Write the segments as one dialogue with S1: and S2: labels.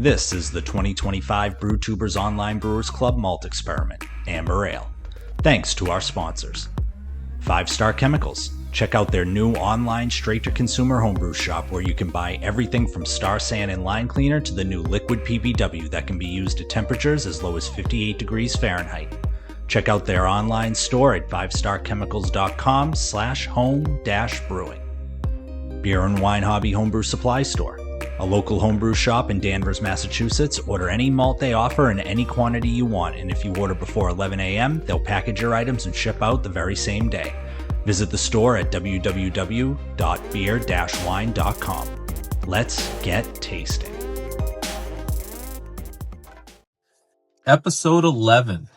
S1: This is the 2025 Brewtubers Online Brewers Club Malt Experiment, Amber Ale. Thanks to our sponsors. 5 Star Chemicals. Check out their new online straight-to-consumer homebrew shop where you can buy everything from Star San and Line Cleaner to the new liquid PBW that can be used at temperatures as low as 58 degrees Fahrenheit. Check out their online store at 5starchemicals.com/home-brewing. Beer and Wine Hobby Homebrew Supply Store. A local homebrew shop in Danvers, Massachusetts. Order any malt they offer in any quantity you want, and if you order before 11 a.m., they'll package your items and ship out the very same day. Visit the store at www.beer-wine.com. Let's get tasting.
S2: Episode 11.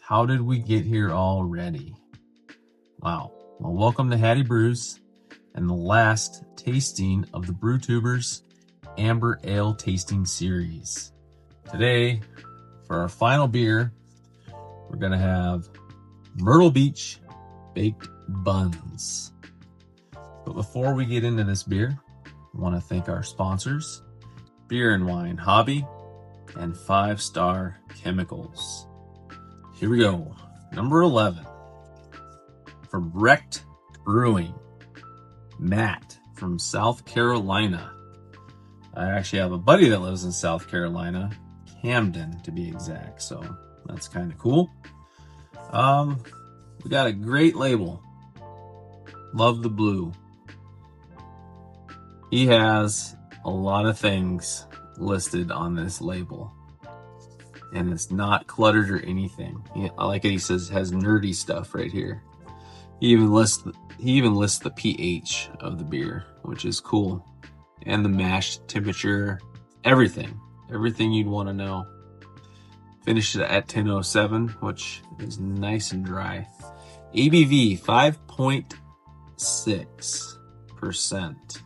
S2: How did we get here already? Wow. Well, welcome to Hattie Brews and the last tasting of the Brewtubers Amber Ale Tasting Series. Today, for our final beer, we're going to have Myrtle Beach Baked Buns. But before we get into this beer, I want to thank our sponsors, Beer and Wine Hobby and 5 Star Chemicals. Here we go. Number 11. From Wrecked Brewing, Matt from South Carolina. I actually have a buddy that lives in South Carolina, Camden to be exact, so that's kind of cool. We got a great label. Love the blue. He has a lot of things listed on this label, and it's not cluttered or anything. I like it. He says it has nerdy stuff right here. He even lists the pH of the beer, which is cool. And the mash temperature, everything you'd want to know. Finished it at 10:07, which is nice and dry. ABV 5.6%.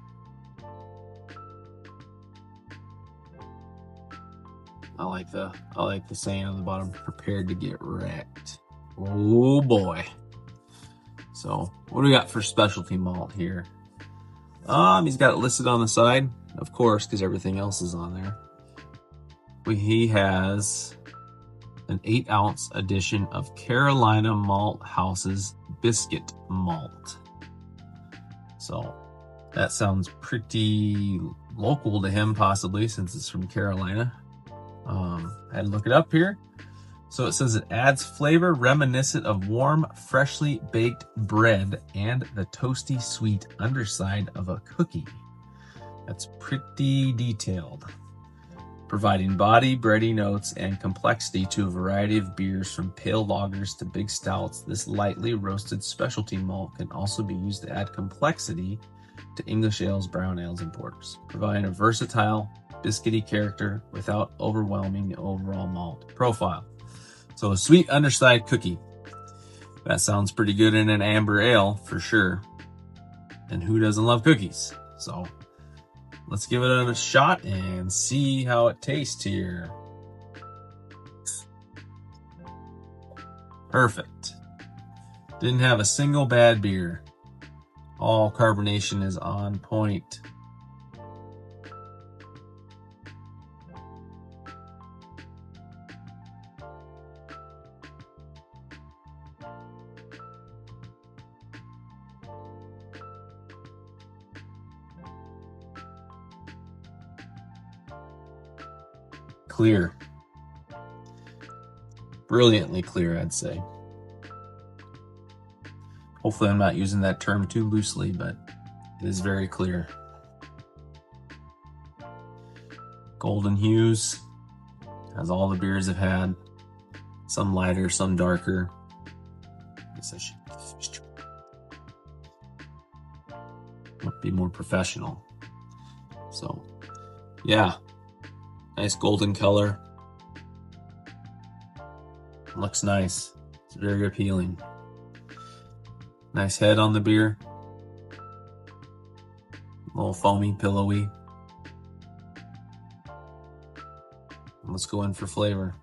S2: I like the saying on the bottom, prepared to get wrecked. Oh boy. So what do we got for specialty malt here? He's got it listed on the side, of course, because everything else is on there. He has an 8-ounce edition of Carolina Malt House's Biscuit Malt. So that sounds pretty local to him, possibly, since it's from Carolina. I had to look it up here. So it says it adds flavor reminiscent of warm, freshly baked bread and the toasty sweet underside of a cookie. That's pretty detailed. Providing body, bready notes, and complexity to a variety of beers from pale lagers to big stouts, this lightly roasted specialty malt can also be used to add complexity to English ales, brown ales, and porters, providing a versatile, biscuity character without overwhelming the overall malt profile. So a sweet underside cookie. That sounds pretty good in an amber ale for sure. And who doesn't love cookies? So let's give it a shot and see how it tastes here. Perfect. Didn't have a single bad beer. All carbonation is on point. Clear. Brilliantly clear, I'd say. Hopefully I'm not using that term too loosely, but it is very clear. Golden hues, as all the beers have had. Some lighter, some darker. I guess I should be more professional. So, yeah. Nice golden color. Looks nice. It's very appealing. Nice head on the beer. A little foamy, pillowy. Let's go in for flavor.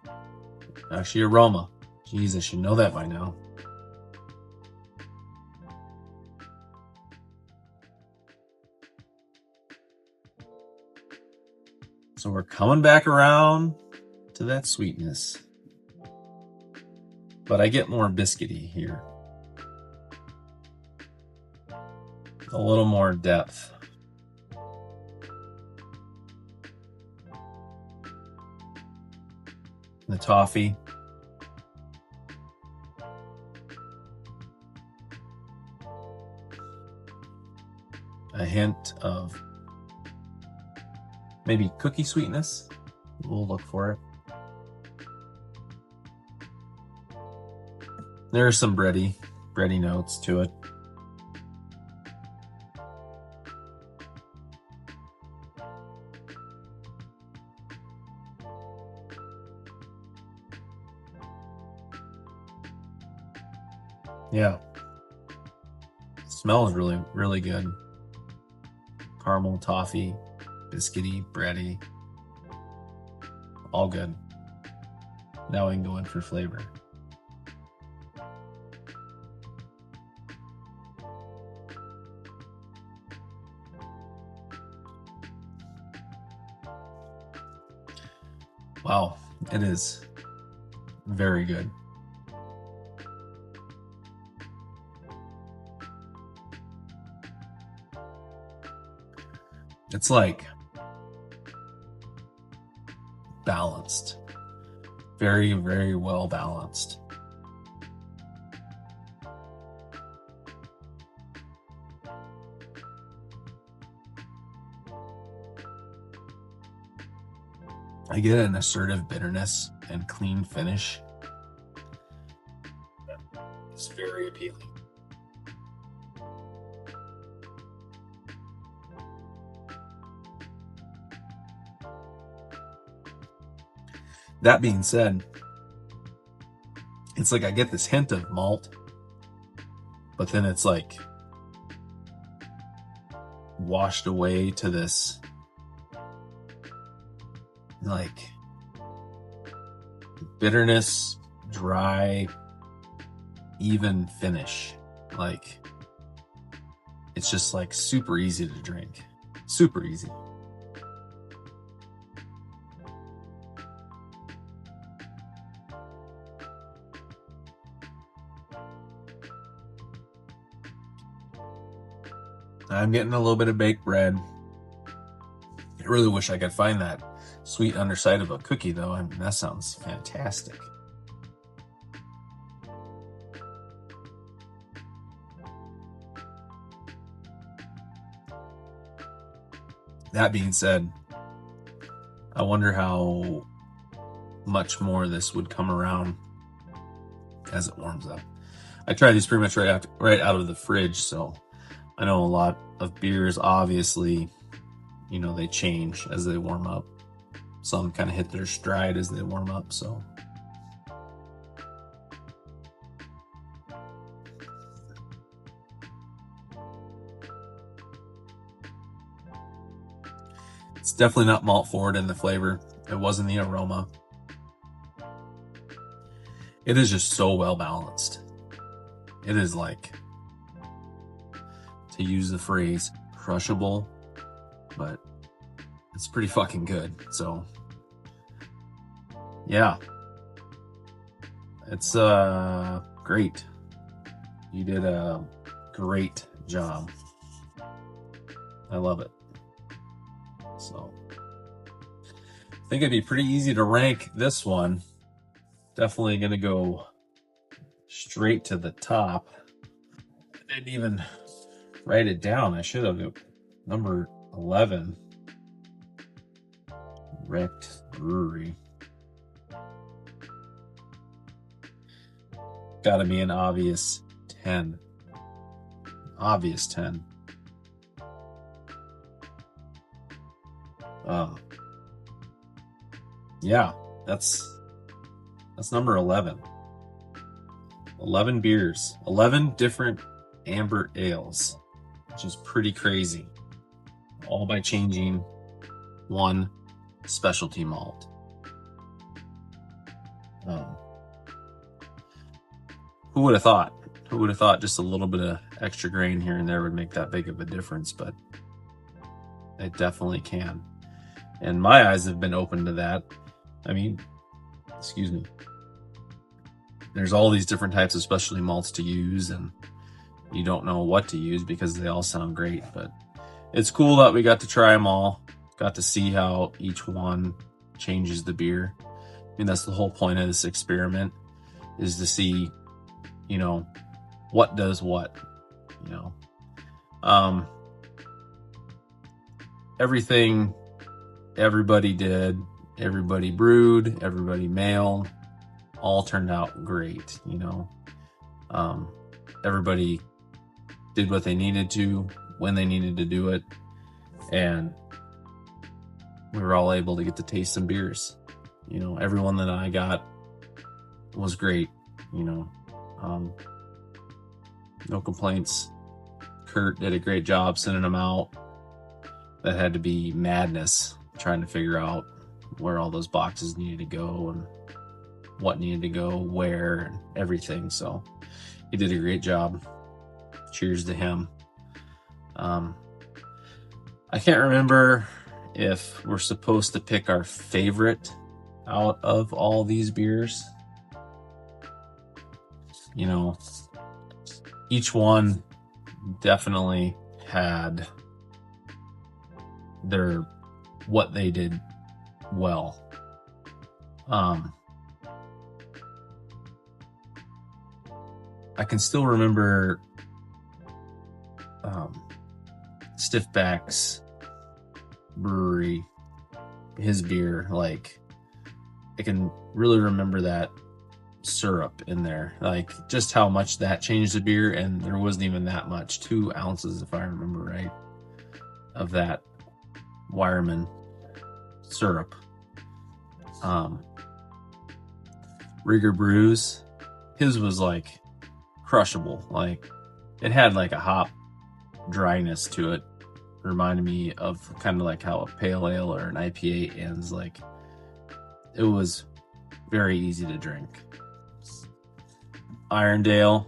S2: Actually, aroma. Jeez, I should know that by now. So we're coming back around to that sweetness. But I get more biscuity here. A little more depth. The toffee. A hint of maybe cookie sweetness. We'll look for it. There are some bready notes to it. Yeah. Smells really, really good. Caramel, toffee, biscuity, bready. All good. Now we can go in for flavor. Wow, it is very good. It's like balanced. Very, very well balanced. I get an assertive bitterness and clean finish. It's very appealing. That being said, it's like I get this hint of malt, but then it's like washed away to this like bitterness, dry, even finish. Like it's just like super easy to drink. Super easy. I'm getting a little bit of baked bread. I really wish I could find that sweet underside of a cookie though. I mean, that sounds fantastic. That being said, I wonder how much more this would come around as it warms up. I try these pretty much right out of the fridge, so I know a lot of beers, obviously, you know, they change as they warm up. Some kind of hit their stride as they warm up, so. It's definitely not malt forward in the flavor. It was in the aroma. It is just so well balanced. It is like, to use the phrase, crushable, but it's pretty fucking good. So yeah, it's great. You did a great job. I love it. So I think it'd be pretty easy to rank this one. Definitely gonna go straight to the top. I didn't even write it down. I should have. Number 11, WreckedBrewery. Gotta be an obvious 10. Obvious 10. Yeah, that's number 11. 11 beers, 11 different amber ales, which is pretty crazy. All by changing one specialty malt. Who would have thought? Who would have thought just a little bit of extra grain here and there would make that big of a difference? But it definitely can. And my eyes have been open to that. I mean, excuse me. There's all these different types of specialty malts to use, and you don't know what to use because they all sound great. But it's cool that we got to try them all. Got to see how each one changes the beer. I mean, that's the whole point of this experiment, is to see, you know, what does what, you know. Everything everybody did, everybody brewed, everybody mailed, all turned out great, you know. Everybody did what they needed to, when they needed to do it, and we were all able to get to taste some beers. You know, everyone that I got was great, you know. No complaints. Kurt did a great job sending them out. That had to be madness, trying to figure out where all those boxes needed to go and what needed to go where and everything. So he did a great job. Cheers to him. I can't remember if we're supposed to pick our favorite out of all these beers. You know, each one definitely had their what they did well. I can still remember Stiffback's brewery, his beer. Like, I can really remember that syrup in there, like just how much that changed the beer, and there wasn't even that much, 2 ounces if I remember right, of that Wireman syrup. Rigger Brews, his was like crushable. Like, it had like a hop dryness to it. Reminded me of kind of like how a pale ale or an IPA ends. Like, it was very easy to drink. Irondale,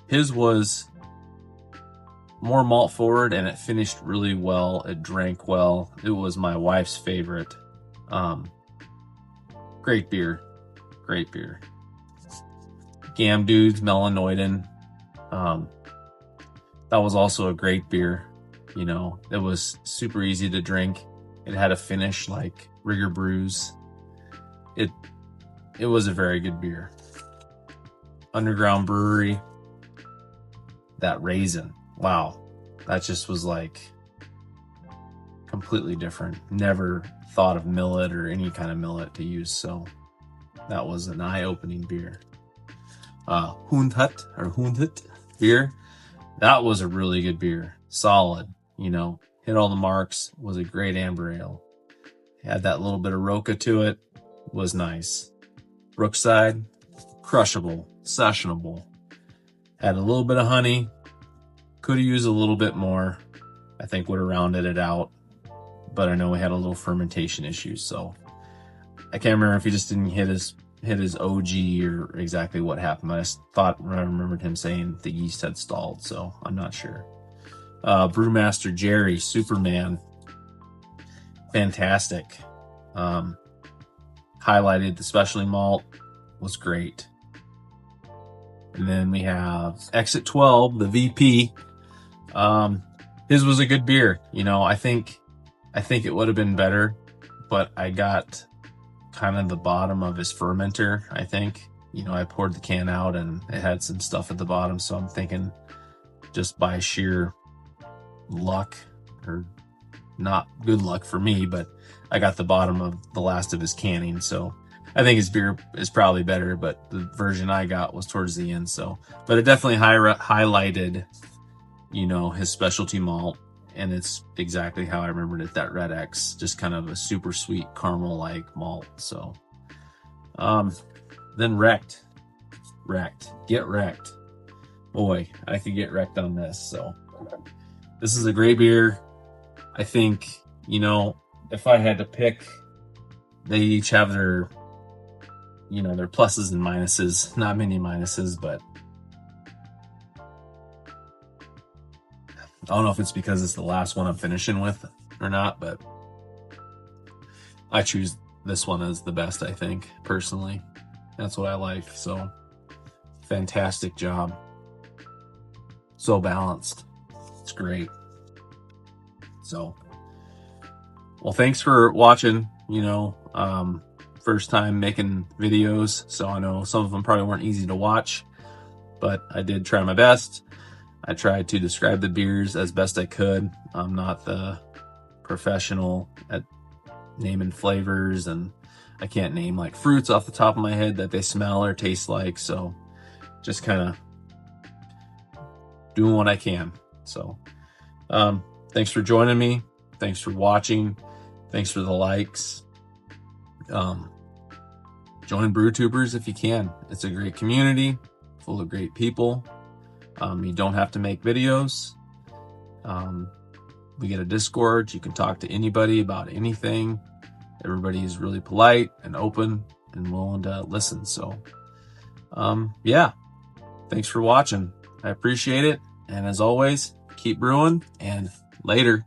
S2: his was more malt forward, and it finished really well. It drank well. It was my wife's favorite. Great beer. Great beer. Gamdude's Melanoidin. That was also a great beer. You know, it was super easy to drink. It had a finish like Rigger Brews. It was a very good beer. Underground Brewery, that raisin, wow, that just was like completely different. Never thought of millet or any kind of millet to use, so that was an eye-opening beer. Hundhut beer, that was a really good beer. Solid, you know, hit all the marks. Was a great amber ale. Had that little bit of Roca to it. Was nice. Brookside, crushable, sessionable. Had a little bit of honey. Could have used a little bit more. I think would have rounded it out. But I know we had a little fermentation issue, so I can't remember if he just didn't hit his OG or exactly what happened. I just I remembered him saying the yeast had stalled, so I'm not sure. Brewmaster Jerry, Superman, fantastic. Highlighted the specialty malt, was great. And then we have Exit 12, the VP. His was a good beer. You know, I think it would have been better, but I got kind of the bottom of his fermenter, I think. You know, I poured the can out and it had some stuff at the bottom, so I'm thinking just by sheer luck, or not good luck for me, but I got the bottom of the last of his canning, so I think his beer is probably better, but the version I got was towards the end, so. But it definitely highlighted, you know, his specialty malt, and it's exactly how I remembered it, that Red X, just kind of a super sweet caramel-like malt, so. Then Wrecked. Get wrecked. Boy, I could get wrecked on this, so. This is a great beer. I think, you know, if I had to pick, they each have their, you know, their pluses and minuses. Not many minuses, but I don't know if it's because it's the last one I'm finishing with or not, but I choose this one as the best, I think, personally. That's what I like. So fantastic job. So balanced. It's great. So, well, thanks for watching. First time making videos, so I know some of them probably weren't easy to watch, but I did try my best. I tried to describe the beers as best I could. I'm not the professional at naming flavors, and I can't name like fruits off the top of my head that they smell or taste like, so just kind of doing what I can. So thanks for joining me. Thanks for watching. Thanks for the likes. Join Brewtubers if you can. It's a great community full of great people. You don't have to make videos. We get a Discord. You can talk to anybody about anything. Everybody is really polite and open and willing to listen. So, yeah, thanks for watching. I appreciate it. And as always, keep brewing and later.